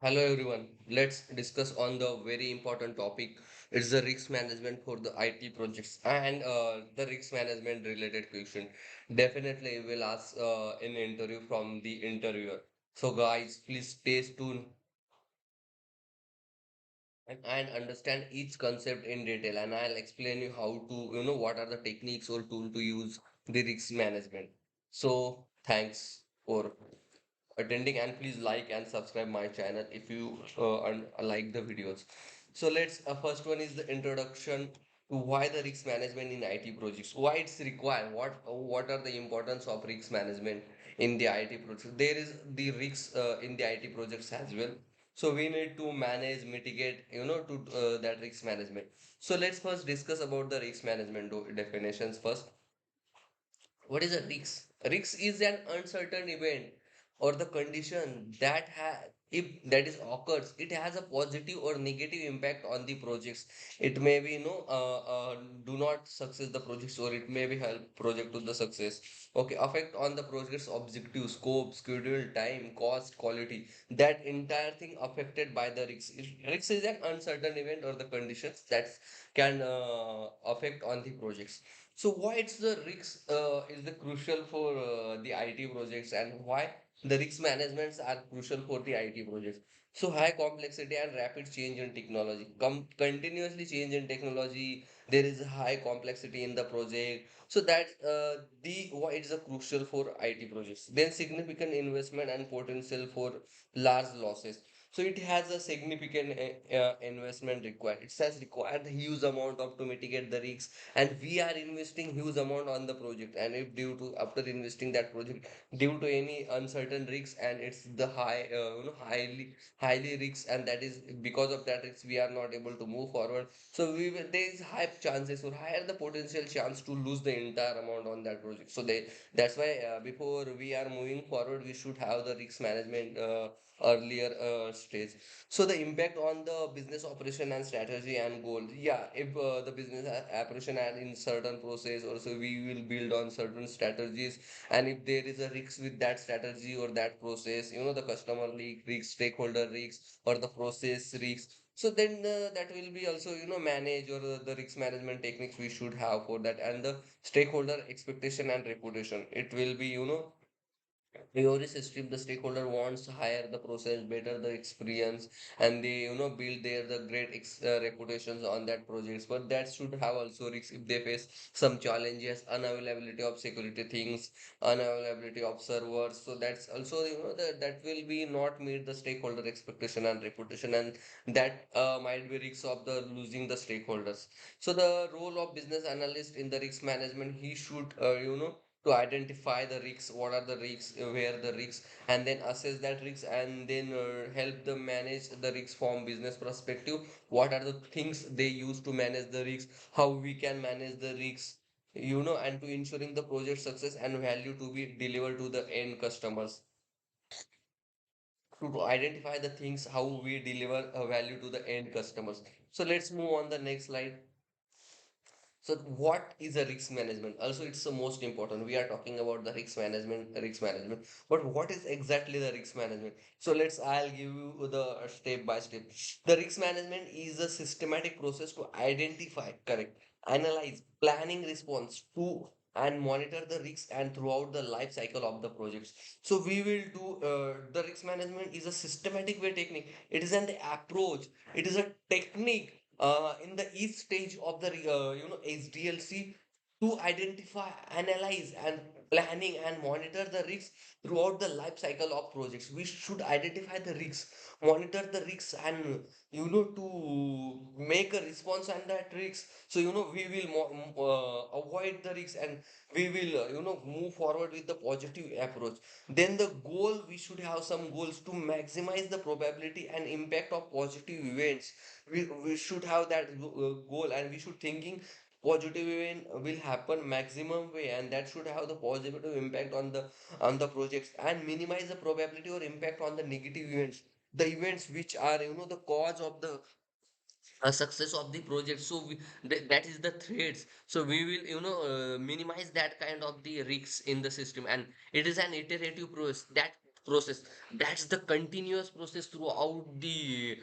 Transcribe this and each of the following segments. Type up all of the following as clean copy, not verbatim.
Hello everyone. Let's discuss on the very important topic. It's the risk management for the IT projects and the risk management related question. Definitely will ask in interview from the interviewer. So guys, please stay tuned and understand each concept in detail. And I'll explain you how to, what are the techniques or tool to use the risk management. So thanks for attending and please like and subscribe my channel if you like the videos. So let's first one is the introduction to why the risk management in IT projects, why it's required, what are the importance of risk management in the IT projects. There is the risks in the IT projects as well, so we need to manage, mitigate, to that risk management. So let's first discuss about the risk management definitions first. What is a risk? Risk is an uncertain event or the condition that if that is occurs, it has a positive or negative impact on the projects. It may be do not success the projects, or it may be help project to the success. Okay, affect on the project's objective, scope, schedule, time, cost, quality. That entire thing affected by the risk. Risk is an uncertain event or the conditions that can affect on the projects. So why it's the risks is the crucial for the IT projects, and why the risk managements are crucial for the IT projects. So high complexity and rapid change in technology. Continuously change in technology. There is a high complexity in the project. So that the why it's a crucial for IT projects. Then significant investment and potential for large losses. So it has a significant investment required. It has required huge amount of to mitigate the risks, and we are investing huge amount on the project, and if due to after investing that project due to any uncertain risks, and it's the highly risks, and that is because of that risks we are not able to move forward. So there is high chances or higher the potential chance to lose the entire amount on that project. So that's why before we are moving forward we should have the risk management earlier stage. So the impact on the business operation and strategy and goal. Yeah, if the business operation are in certain process, also we will build on certain strategies, and if there is a risk with that strategy or that process, the customer risk, stakeholder risk, or the process risk. So then that will be also manage, or the risk management techniques we should have for that, and the stakeholder expectation and reputation. It will be priori system. The stakeholder wants to hire the process better the experience, and they build their the great reputations on that projects, but that should have also risks if they face some challenges, unavailability of security things, unavailability of servers. So that's also that will be not meet the stakeholder expectation and reputation, and that might be risks of the losing the stakeholders. So the role of business analyst in the risk management, he should to identify the risks, what are the risks, where the risks, and then assess that risks, and then help them manage the risks from business perspective. What are the things they use to manage the risks, how we can manage the risks, and to ensuring the project success and value to be delivered to the end customers. To identify the things how we deliver a value to the end customers. So let's move on the next slide. So what is a risk management? Also, it's the most important. We are talking about the risk management. But what is exactly the risk management? So I'll give you the step by step. The risk management is a systematic process to identify, correct, analyze, planning response to and monitor the risks and throughout the life cycle of the projects. So we will do the risk management is a systematic way technique. It is an approach. It is a technique in the each stage of the SDLC to identify, analyze, and planning and monitor the risks throughout the life cycle of projects. We should identify the risks, monitor the risks, and to make a response on that risk. So we will avoid the risks, and we will move forward with the positive approach. Then the goal, we should have some goals to maximize the probability and impact of positive events. We should have that goal, and we should thinking positive event will happen maximum way, and that should have the positive impact on the projects, and minimize the probability or impact on the negative events, the events which are the cause of the success of the project. So that is the threats. So we will minimize that kind of the risks in the system, and it is an iterative process that process. That's the continuous process throughout the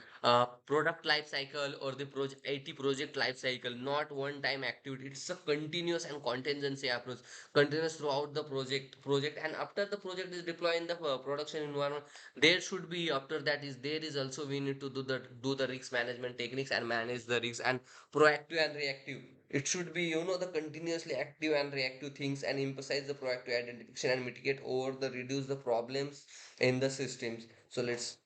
product life cycle or the project IT project life cycle, not one time activity. It's a continuous and contingency approach, continuous throughout the project. And after the project is deployed in the production environment, there should be, after that is there is also we need to do the risk management techniques and manage the risks, and proactive and reactive. It should be, the continuously active and reactive things, and emphasize the proactive identification and mitigate or the reduce the problems in the systems. So let's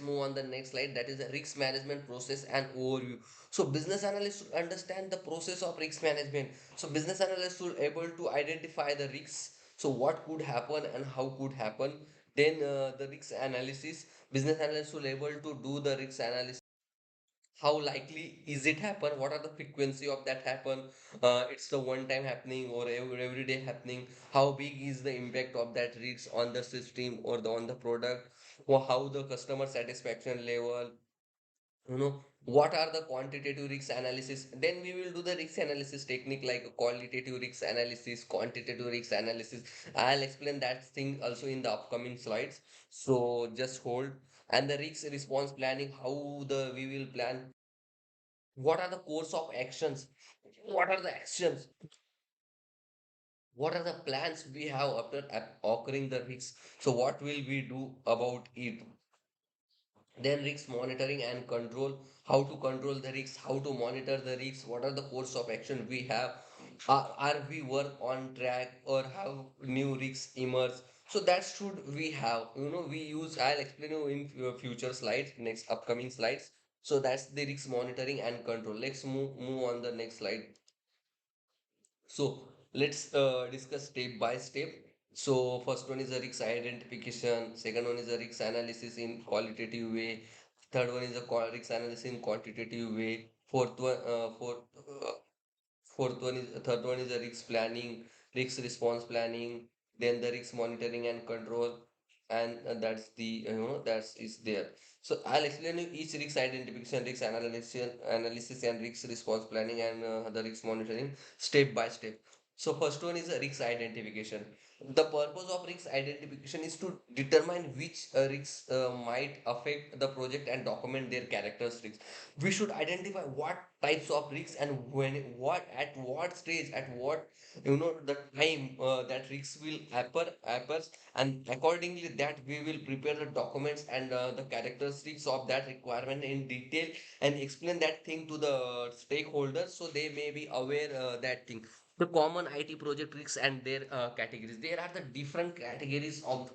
move on the next slide, that is the risk management process and overview. So business analysts should understand the process of risk management. So business analysts should able to identify the risks, so what could happen and how could happen. Then the risk analysis, business analysts should able to do the risk analysis. How likely is it happen, what are the frequency of that happen, it's the one time happening or every day happening, how big is the impact of that risk on the system or on the product, or how the customer satisfaction level, what are the quantitative risk analysis. Then we will do the risk analysis technique like qualitative risk analysis, quantitative risk analysis. I'll explain that thing also in the upcoming slides, so just hold. And the risk response planning, how the we will plan, what are the course of actions, what are the actions, what are the plans we have after occurring the risks, so what will we do about it. Then risk monitoring and control, how to control the risks, how to monitor the risks, what are the course of action we have, are we work on track or have new risks emerge. So that should we have, we use, I'll explain you in future slides, next upcoming slides. So that's the risk monitoring and control. Let's move on the next slide. So let's discuss step by step. So first one is a risk identification. Second one is a risk analysis in qualitative way. Third one is a risk analysis in quantitative way. Fourth one is third one is the risk planning, risk response planning, then the risk monitoring and control, and that's the that's is there. So I'll explain you each risk identification, risk analysis and risk response planning, and the risk monitoring step by step. So first one is a risk identification. The purpose of risk identification is to determine which risks might affect the project and document their characteristics. We should identify what types of risks and when, what at what stage, at what the time that risks will appears, and accordingly that we will prepare the documents and the characteristics of that requirement in detail, and explain that thing to the stakeholders so they may be aware that thing. The common IT project risks and their categories. There are the different categories of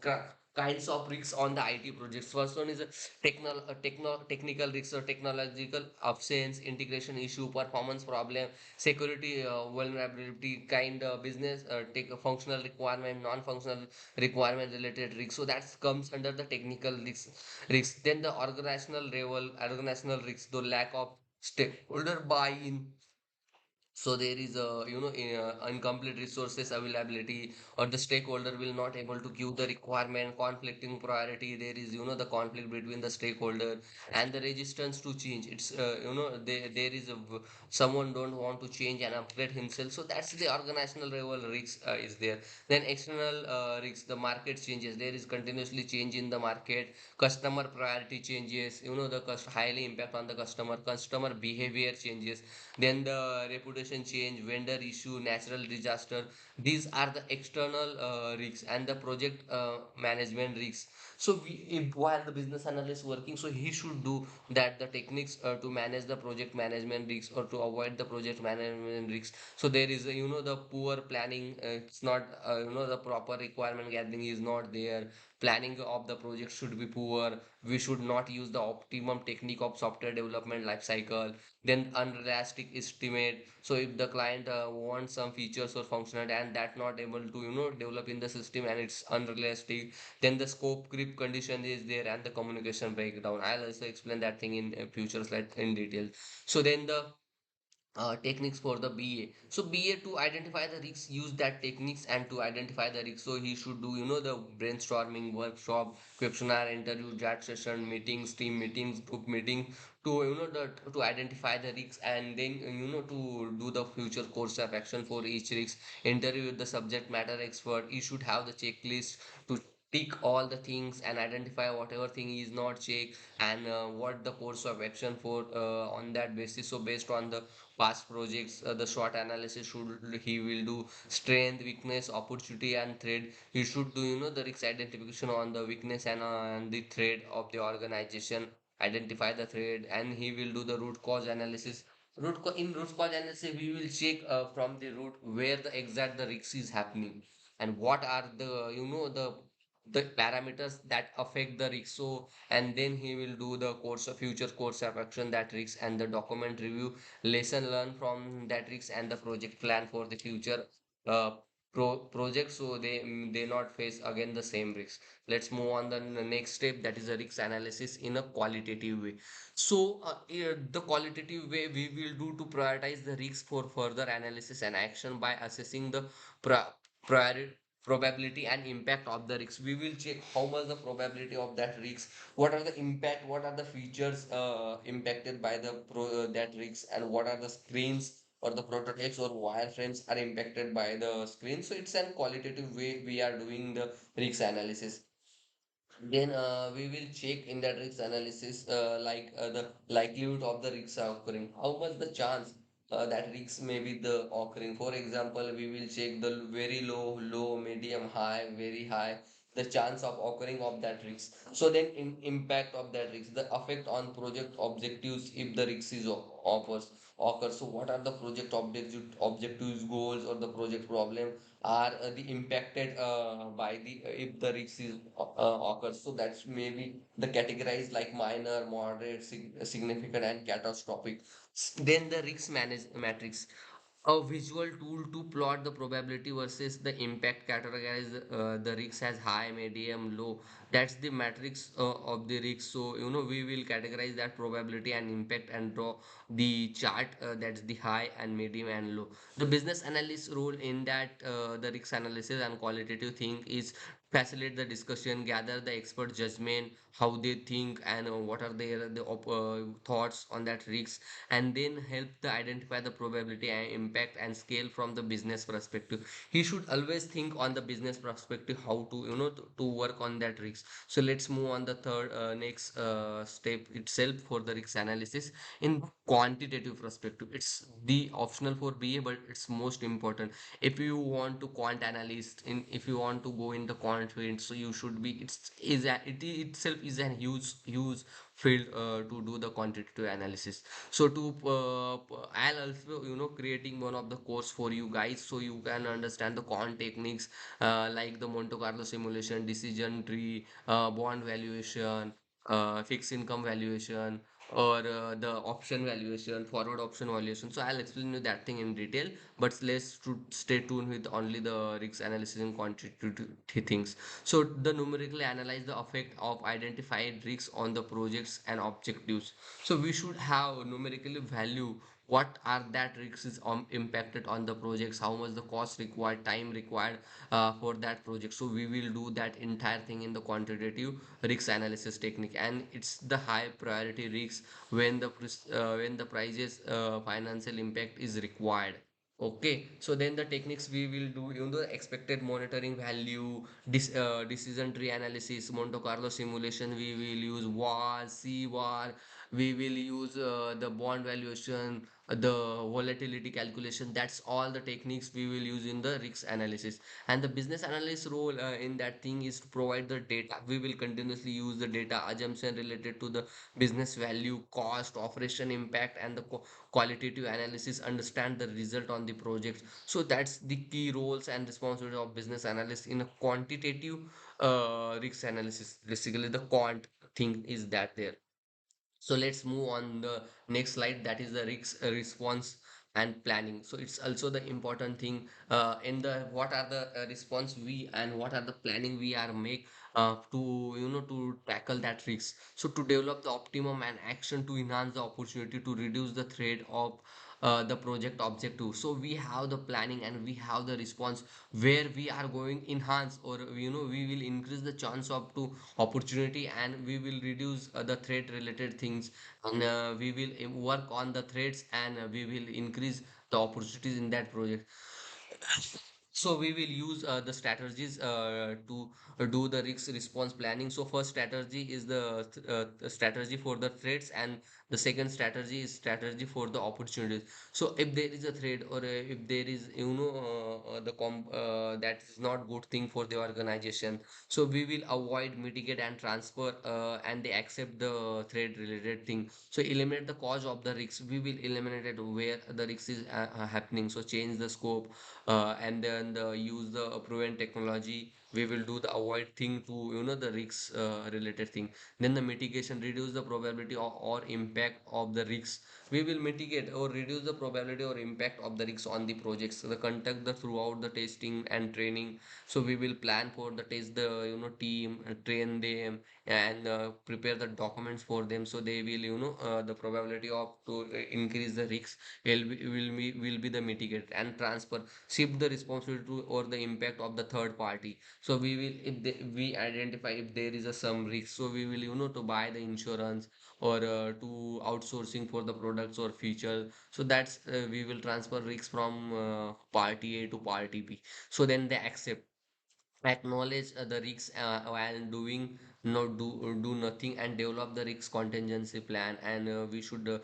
kinds of risks on the IT projects. First one is a technical risks or technological absence, integration issue, performance problem, security vulnerability, kind business take a functional requirement, non-functional requirement related risks. So that comes under the technical risks. Then the organizational risks, the lack of stakeholder buy-in. So there is a incomplete resources availability, or the stakeholder will not able to give the requirement, conflicting priority. There is the conflict between the stakeholder, and the resistance to change. It's there is someone don't want to change and upgrade himself. So that's the organizational level risk is there. Then external risks, the market changes. There is continuously change in the market, customer priority changes, the highly impact on the customer behavior changes. Then the reputation change, vendor issue, natural disaster. These are the external risks, and the project management risks. So while the business analyst working, so he should do that the techniques to manage the project management risks or to avoid the project management risks. So there is the poor planning, it's not the proper requirement gathering is not there, planning of the project should be poor, we should not use the optimum technique of software development life cycle. Then unrealistic estimate, so if the client wants some features or functionality and that not able to develop in the system and it's unrealistic. Then the scope creep condition is there, and the communication breakdown. I'll also explain that thing in future slide in detail. So then the techniques for the BA. So BA to identify the risks, use that techniques and to identify the risks. So he should do the brainstorming workshop, questionnaire, interview, chat session, meetings, team meetings, group meeting, to to identify the risks, and then to do the future course of action for each risk. Interview with the subject matter expert. He should have the checklist to tick all the things and identify whatever thing is not checked, and what the course of action for on that basis. So based on the past projects, the short analysis should he will do strength, weakness, opportunity, and threat. He should do the risk identification on the weakness and the threat of the organization, identify the threat, and he will do the root cause analysis. In root cause analysis, we will check from the root where the exact the risk is happening, and what are the the parameters that affect the risk. So, and then he will do the future course of action that risk, and the document review, lesson learned from that risk, and the project plan for the future uh, project, so they not face again the same risks. Let's move on the next step, that is the risk analysis in a qualitative way. So the qualitative way we will do to prioritize the risks for further analysis and action by assessing the priority, probability and impact of the risk. We will check how much the probability of that risk, what are the impact, what are the features impacted by the that risk, and what are the screens or the prototypes or wireframes are impacted by the screen. So it's an qualitative way we are doing the risk analysis. Then we will check in that risk analysis the likelihood of the risks are occurring. How much the chance that risks may be the occurring. For example, we will check the very low, medium, high, very high, the chance of occurring of that risk. So then impact of that risk, the effect on project objectives if the risk is offers occurs. So what are the project objectives, goals, or the project problem are the impacted by the if the risk is occurs. So that's maybe the categorized like minor, moderate, significant, and catastrophic. Then the risk manage matrix, a visual tool to plot the probability versus the impact, categorize the risk as high, medium, low. That's the matrix of the risk. So we will categorize that probability and impact and draw the chart, that's the high and medium and low. The business analyst role in that the risk analysis and qualitative thing is facilitate the discussion, gather the expert judgment, how they think, and what are their thoughts on that risk, and then help to identify the probability and impact and scale from the business perspective. He should always think on the business perspective how to to work on that risk. So let's move on the third next step itself for the risk analysis in quantitative perspective. It's the optional for BA, but it's most important. If you want to quant analyst in, if you want to go in the quant field, so you should be, it itself is a huge field to do the quantitative analysis. So to I'll also creating one of the course for you guys, so you can understand the quant techniques like the Monte Carlo simulation, decision tree, bond valuation, fixed income valuation, or the option valuation, forward option valuation. So I'll explain you that thing in detail, but let's stay tuned with only the risk analysis and quantitative things. So the numerically analyze the effect of identified risks on the projects and objectives. So we should have numerically value what are that risks is impacted on the projects, how much the cost required, time required for that project. So we will do that entire thing in the quantitative risk analysis technique, and it's the high priority risks when the prices financial impact is required. Okay, so then the techniques we will do, the expected monitoring value, decision tree analysis, Monte Carlo simulation, we will use VAR, CVAR, we will use the bond valuation, the volatility calculation. That's all the techniques we will use in the risk analysis. And the business analyst role in that thing is to provide the data. We will continuously use the data assumption related to the business value, cost, operation impact, and the qualitative analysis, understand the result on the project. So that's the key roles and responsibilities of business analyst in a quantitative risk analysis. Basically the quant thing is that there. So let's move on the next slide, that is the risk response and planning. So it's also the important thing in the what are the response we and what are the planning we are make to to tackle that risk. So to develop the optimum and action to enhance the opportunity to reduce the threat of the project objective. So we have the planning and we have the response where we are going enhance, or we will increase the chance of to opportunity, and we will reduce the threat related things, and we will work on the threats, and we will increase the opportunities in that project. So we will use the strategies to do the risk response planning. So first strategy is the strategy for the threats, and the second strategy is strategy for the opportunities. So if there is a threat, or if there is that is not good thing for the organization, so we will avoid, mitigate, and transfer, and they accept the threat related thing. So eliminate the cause of the risk. We will eliminate it where the risk is happening. So change the scope, and then use the proven technology. We will do the avoid thing to the risks related thing. Then the mitigation, reduce the probability or impact of the risks. We will mitigate or reduce the probability or impact of the risks on the projects. So the conduct the throughout the testing and training. So we will plan for the test the team, train them, and prepare the documents for them, so they will the probability of to increase the risks will be the mitigate and transfer, shift the responsibility to or the impact of the third party. So we will, if we identify if there is a some risk, so we will to buy the insurance, or to outsourcing for the products or features. So that's we will transfer risks from party A to party B. So then they accept, acknowledge the risks while doing not do nothing, and develop the risk contingency plan, and we should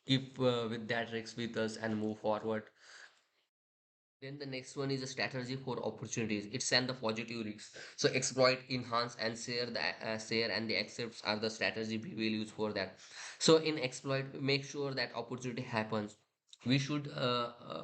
keep with that risk with us and move forward. Then the next one is a strategy for opportunities. It's and the positive risks. So exploit, enhance, and share and the accepts are the strategy we will use for that. So in exploit, make sure that opportunity happens. We should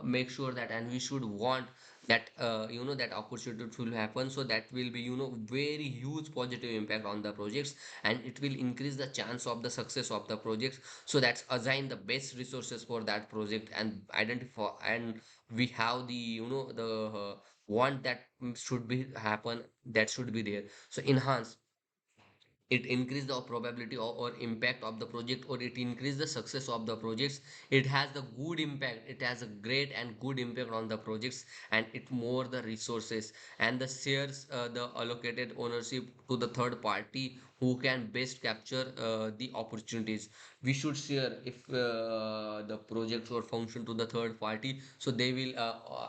make sure that, and we should want that that opportunity will happen. So that will be very huge positive impact on the projects, and it will increase the chance of the success of the projects. So that's assign the best resources for that project, and identify, and we have the the want that should be happen, that should be there. So enhance, it increase the probability or impact of the project, or it increase the success of the projects. It has the good impact, it has a great and good impact on the projects, and it more the resources, and the shares the allocated ownership to the third party who can best capture the opportunities. We should share if the projects or function to the third party, so they will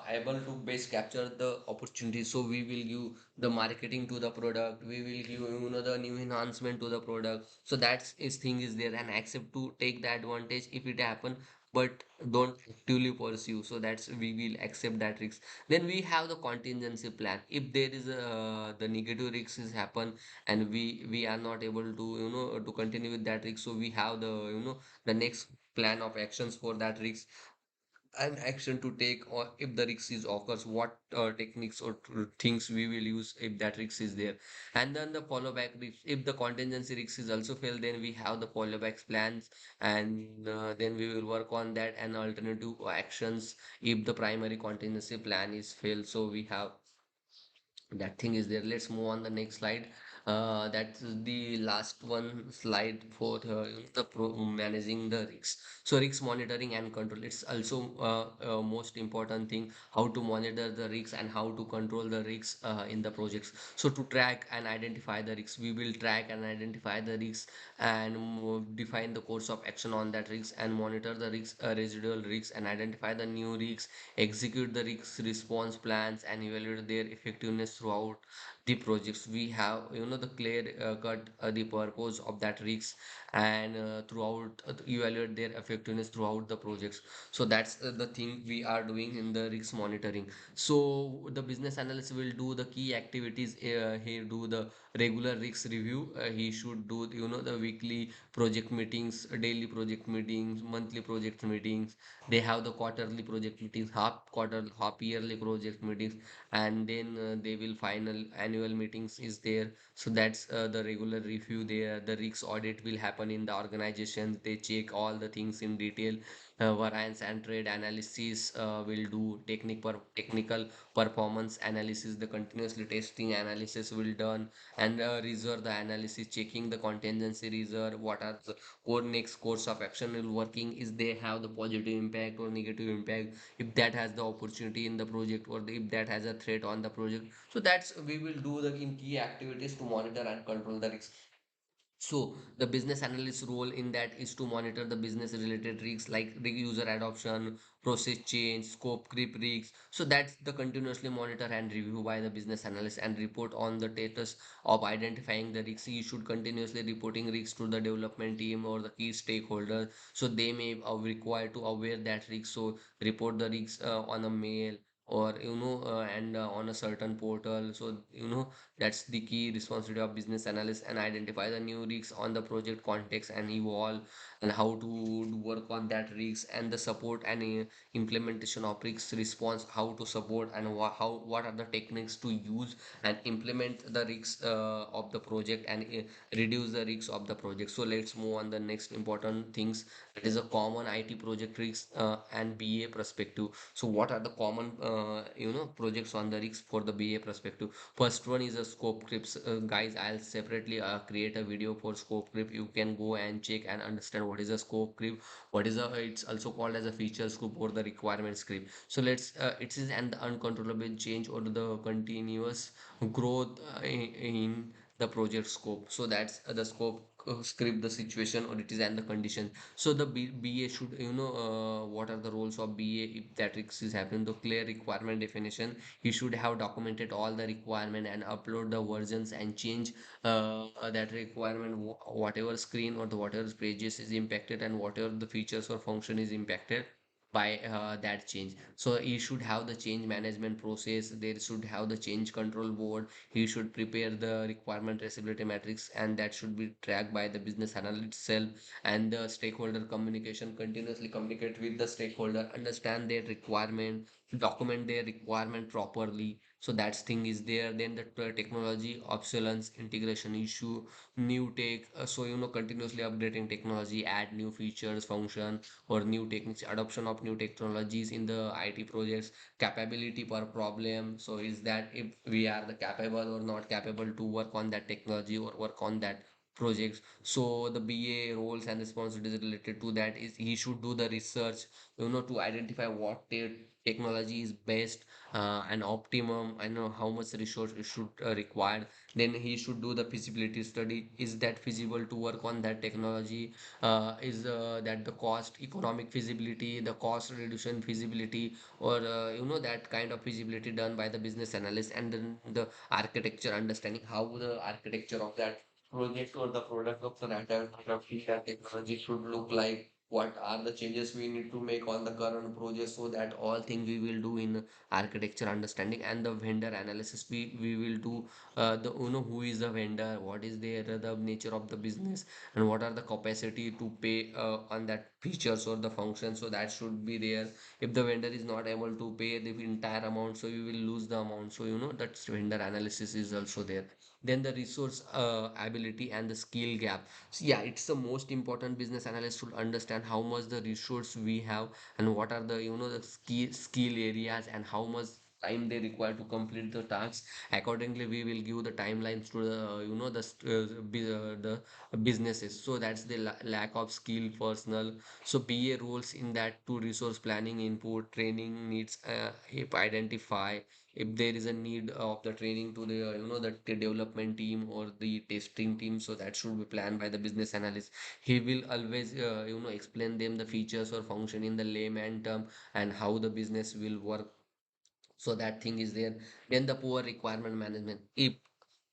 able to best capture the opportunities. So we will give the marketing to the product, we will give the new enhancement to the product. So that's is thing is there, and accept to take the advantage if it happen, but don't actively pursue. So that's we will accept that risk. Then we have the contingency plan. If there is a the negative risks is happen, and we are not able to to continue with that risk, so we have the the next plan of actions for that risk, an action to take, or if the risk is occurs, what techniques or things we will use if that risk is there. And then the follow back risk, if the contingency risk is also failed, then we have the follow back plans, and then we will work on that and alternative actions if the primary contingency plan is failed. So we have that thing is there. Let's move on the next slide. That's the last one slide for managing the risks. So risk monitoring and control, it's also most important thing, how to monitor the risks and how to control the risks in the projects. So to track and identify the risks, we will track and identify the risks, and define the course of action on that risk, and monitor the risks, residual risks, and identify the new risks, execute the risk response plans, and evaluate their effectiveness throughout the projects. We have the clear cut the purpose of that risk, and throughout evaluate their effectiveness throughout the projects. So that's the thing we are doing in the risk monitoring. So the business analyst will do the key activities. He do the regular risk review. He should do the weekly project meetings, daily project meetings, monthly project meetings. They have the quarterly project meetings, half yearly project meetings, and then they will final annual meetings is there. So that's the regular review there. The risk audit will happen in the organization. They check all the things in detail. Variance and trade analysis will do technical performance analysis. The continuously testing analysis will done, and reserve the analysis, checking the contingency reserve, what are the or next course of action will working, is they have the positive impact or negative impact, if that has the opportunity in the project, or if that has a threat on the project. So that's we will do the in key activities to monitor and control the risk. So the business analyst role in that is to monitor the business related risks like the user adoption, process change, scope creep risks. So that's the continuously monitor and review by the business analyst and report on the status of identifying the risks. You should continuously reporting risks to the development team or the key stakeholders. So they may require to aware that risk. So report the risks on a mail or and on a certain portal. So that's the key responsibility of business analyst and identify the new risks on the project context and evolve and how to work on that risks and the support and implementation of risks response, how to support and how what are the techniques to use and implement the risks of the project and reduce the risks of the project. So let's move on the next important things, that is a common IT project risks and BA perspective. So what are the common projects on the risks for the BA perspective? First one is a scope creeps. Guys, I'll separately create a video for scope creep. You can go and check and understand what is a scope creep. What is a, it's also called as a feature scope or the requirements creep. So it is an uncontrollable change or the continuous growth in the project scope. So that's the scope script, the situation or it is and the condition. So the BA should what are the roles of BA if that risk is happening. The clear requirement definition, he should have documented all the requirement and upload the versions and change that requirement whatever screen or the whatever pages is impacted and whatever the features or function is impacted by that change. So he should have the change management process, there should have the change control board, he should prepare the requirement traceability matrix and that should be tracked by the business analyst itself. And the stakeholder communication, continuously communicate with the stakeholder, understand their requirement, document their requirement properly. So that thing is there. Then the technology obsolescence integration issue, new tech. So continuously updating technology, add new features, function or new techniques, adoption of new technologies in the IT projects, capability per problem. So is that if we are the capable or not capable to work on that technology or work on that projects. So the BA roles and responsibilities related to that is he should do the research, to identify what technology is best and optimum. I know how much resource it should require. Then he should do the feasibility study. Is that feasible to work on that technology? Is that the cost, economic feasibility, the cost reduction feasibility, or that kind of feasibility done by the business analyst. And then the architecture, understanding how the architecture of that project or the product of the that technology should look like, what are the changes we need to make on the current project. So that all thing we will do in architecture understanding. And the vendor analysis, we will do the who is the vendor, what is their the nature of the business, and what are the capacity to pay on that features or the function. So that should be there. If the vendor is not able to pay the entire amount, so you will lose the amount. So that vendor analysis is also there. Then the resource ability and the skill gap. So yeah, it's the most important. Business analyst should understand how much the resource we have and what are the the skill areas and how much time they require to complete the tasks. Accordingly we will give the timelines to the the businesses. So that's the lack of skill personnel. So BA roles in that to resource planning, input, training needs, if identify if there is a need of the training to the the development team or the testing team. So that should be planned by the business analyst. He will always explain them the features or function in the layman term and how the business will work. So that thing is there. Then the poor requirement management, if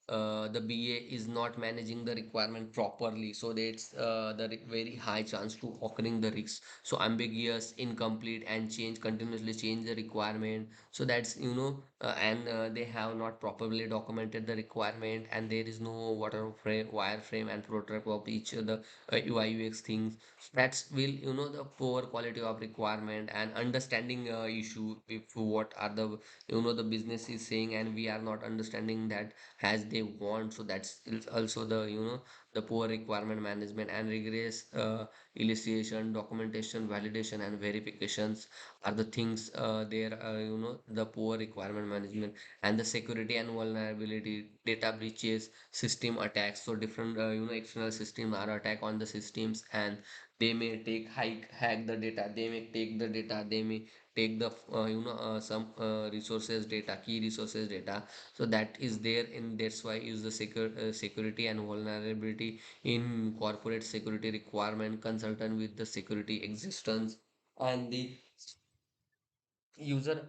the BA is not managing the requirement properly, so that's very high chance to occurring the risks. So ambiguous, incomplete, and continuously change the requirement. So that's and they have not properly documented the requirement, and there is no water frame, wireframe, and prototype of each of the UI UX things. That's will the poor quality of requirement and understanding issue. If what are the the business is saying and we are not understanding that as they want. So that's also the the poor requirement management. And rigorous illustration, documentation, validation, and verifications are the things there. The poor requirement management. And the security and vulnerability, data breaches, system attacks. So different external systems are attack on the systems, and They may take hack the data, they may take the data, they may take the some resources data, key resources data. So that is there, and that's why is the security and vulnerability in corporate security requirement consultant with the security existence, and the user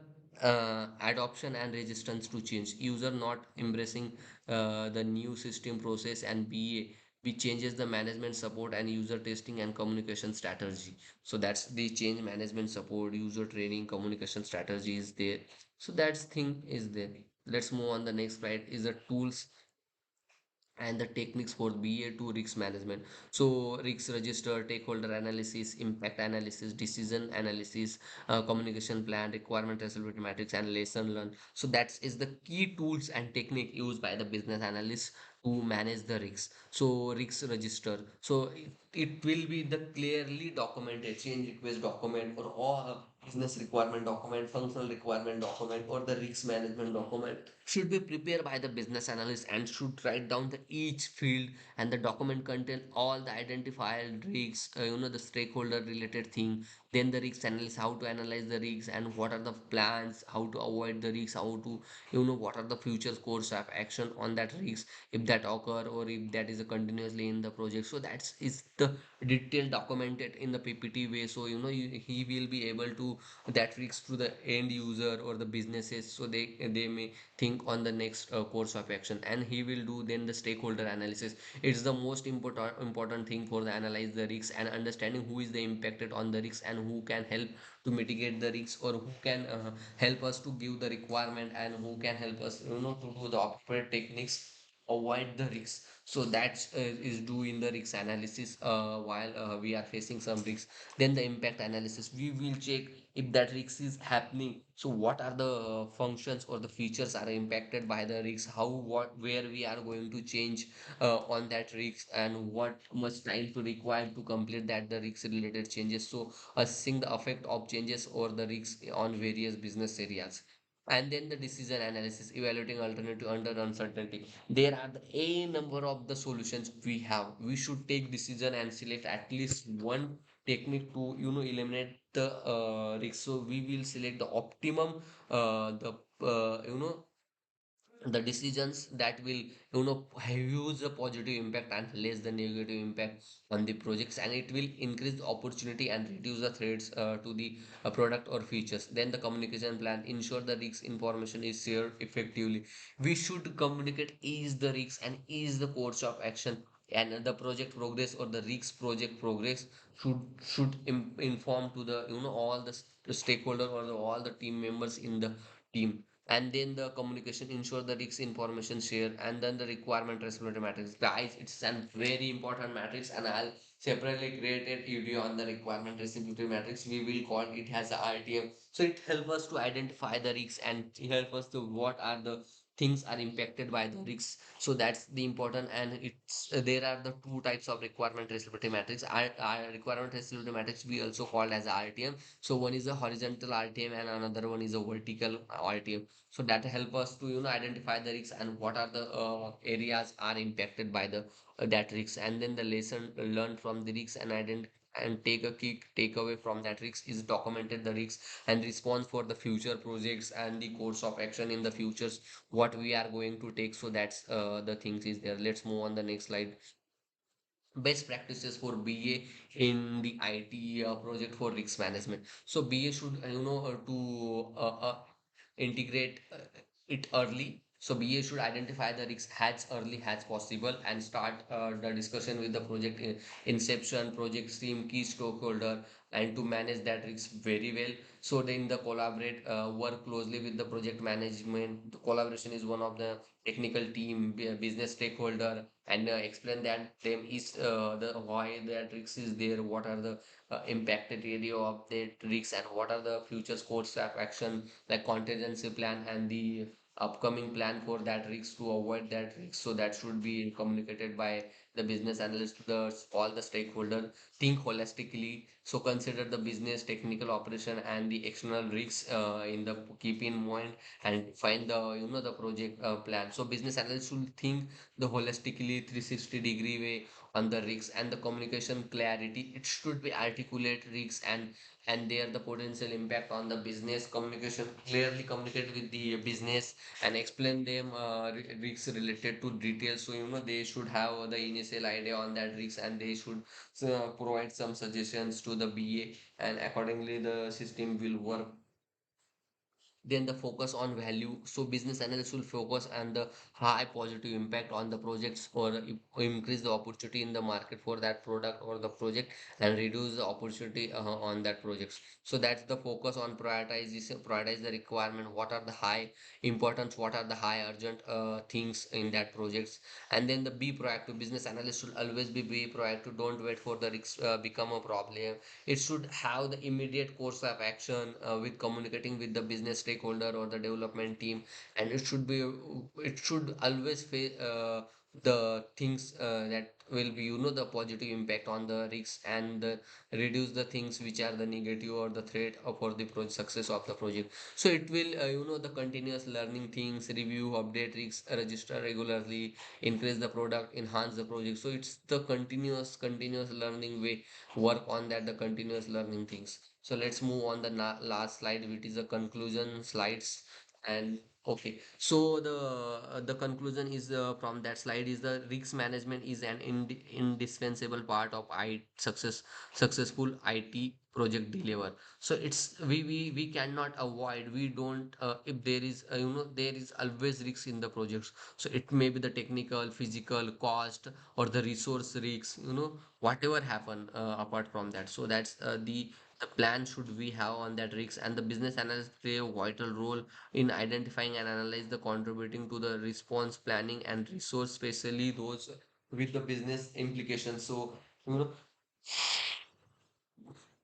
adoption and resistance to change, user not embracing the new system process, and BA which changes the management support and user testing and communication strategy. So that's the change management support, user training, communication strategy is there. So that's thing is there. Let's move on. The next slide is the tools and the techniques for BA to risk management. So risk register, stakeholder analysis, impact analysis, decision analysis, communication plan, requirement traceability matrix, and lesson learned. So that is the key tools and technique used by the business analyst to manage the risks. So risk register. So it will be the clearly documented change request document or all business requirement document, functional requirement document, or the risk management document should be prepared by the business analyst and should write down the each field, and the document contain all the identified risks, the stakeholder related thing. Then the risk analysis, how to analyze the risks and what are the plans, how to avoid the risks, how to what are the future course of action on that risk if that occur, or if that is a continuously in the project. So that is the detail documented in the PPT way. So he will be able to that risk to the end user or the businesses, so they may think on the next course of action, and he will do then the stakeholder analysis. It's the most important thing for the analyze the risks and understanding who is the impacted on the risks and who can help to mitigate the risks, or who can help us to give the requirement, and who can help us to do the appropriate techniques avoid the risks. So that is do in the risk analysis while we are facing some risks. Then the impact analysis, we will check if that risk is happening, so what are the functions or the features are impacted by the risk, how what where we are going to change on that risk, and what much time to require to complete that the risk related changes. So assessing the effect of changes or the risk on various business areas. And then the decision analysis, evaluating alternative under uncertainty. There are the a number of the solutions we have, we should take decision and select at least one technique to eliminate the risk. So we will select the optimum the the decisions that will have use a positive impact and less the negative impact on the projects, and it will increase the opportunity and reduce the threats to the product or features. Then the communication plan, ensure the risk information is shared effectively. We should communicate is the risk and is the course of action, and the project progress or the risk project progress should inform to the all the stakeholder or all the team members in the team. And then the communication, ensure the risk information share. And then the requirement traceability matrix, guys, it's a very important matrix, and I'll separately create a video on the requirement traceability matrix. We will call it as a RTM. So it helps us to identify the risks and help us to what are the things are impacted by the risks. So that's the important. And it's there are the two types of requirement traceability matrix. Our requirement traceability matrix we also called as RTM. So one is a horizontal RTM and another one is a vertical RTM. So that help us to identify the risks and what are the areas are impacted by the that risks. And then the lesson learned from the risks and and take a key takeaway from that risk is documented the risks and response for the future projects and the course of action in the futures what we are going to take. So that's the things is there. Let's move on the next slide. Best practices for BA in the IT project for risk management. So BA should to integrate it early. So BA should identify the risk as early as possible and start the discussion with the project inception, project team, key stakeholder, and to manage that risk very well. So then the collaborate, work closely with the project management. The collaboration is one of the technical team, business stakeholder, and explain that them is the why that risk is there, what are the impacted area of that risk, and what are the future course of action like contingency plan and the upcoming plan for that risk to avoid that risk. So that should be communicated by the business analyst, the all the stakeholder think holistically. So consider the business, technical operation, and the external risks in the keep in mind, and find the the project plan. So business analyst should think the holistically 360-degree way on the risks and the communication clarity. It should be articulate risks and there the potential impact on the business. Communication clearly communicate with the business and explain them risks related to details. So they should have the initial idea on that risks, and they should provide some suggestions to the BA, and accordingly the system will work. Then the focus on value. So business analysts will focus on the high positive impact on the projects, or increase the opportunity in the market for that product or the project, and reduce the opportunity on that projects. So that's the focus on prioritization. Prioritize the requirement, what are the high importance, what are the high urgent things in that projects. And then the be proactive. Business analyst should always be proactive. Don't wait for the risks become a problem. It should have the immediate course of action with communicating with the business stakeholder or the development team, and it should always face the things that will be the positive impact on the risks, and reduce the things which are the negative or the threat for the success of the project. So it will the continuous learning things, review, update risks, register regularly, increase the product, enhance the project. So it's the continuous learning way, work on that the continuous learning things. So let's move on the last slide, which is the conclusion slides. And okay, so the conclusion is from that slide is the risk management is an indispensable part of successful IT project deliver. So it's we cannot avoid, we don't if there is there is always risks in the projects. So it may be the technical, physical, cost, or the resource risks, whatever happen apart from that. So that's the plan should we have on that risks, and the business analyst play a vital role in identifying and analyze the contributing to the response planning and resource, especially those with the business implications. So you know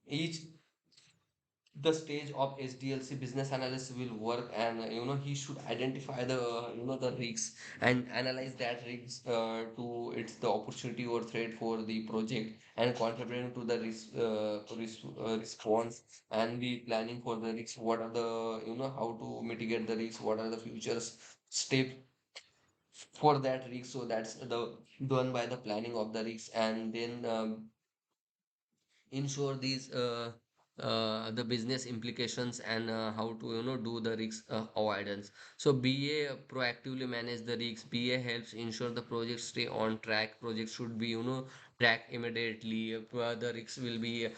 each the stage of SDLC, business analyst will work, and he should identify the the risks and analyze that risks to its the opportunity or threat for the project, and contributing to the response, and the planning for the risks. What are the how to mitigate the risks? What are the futures steps for that risk? So that's the done by the planning of the risks, and then ensure these the business implications, and how to do the risk avoidance. So BA proactively manage the risks. BA helps ensure the projects stay on track. Projects should be track immediately. The risks will be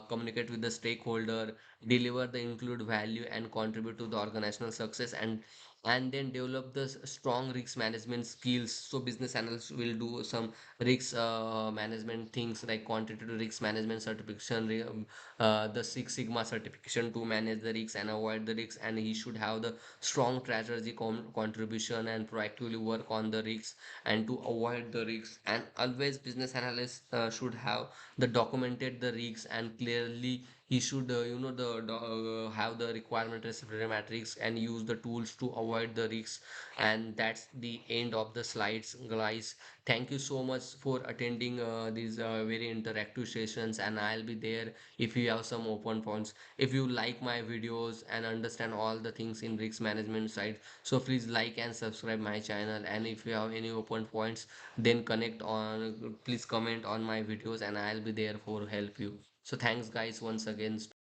communicate with the stakeholder, deliver the include value, and contribute to the organizational success, and then develop the strong risk management skills. So business analysts will do some risk management things like quantitative risk management certification, the Six Sigma certification to manage the risks and avoid the risks. And he should have the strong strategy contribution and proactively work on the risks and to avoid the risks. And always business analysts should have the documented the risks, and clearly he should have the requirement reciprocity matrix and use the tools to avoid the risks. And that's the end of the slides, guys. Thank you so much for attending these very interactive sessions, and I'll be there if you have some open points. If you like my videos and understand all the things in risk management side, so please like and subscribe my channel. And if you have any open points, then connect on, please comment on my videos, and I'll be there for help you. So thanks guys once again.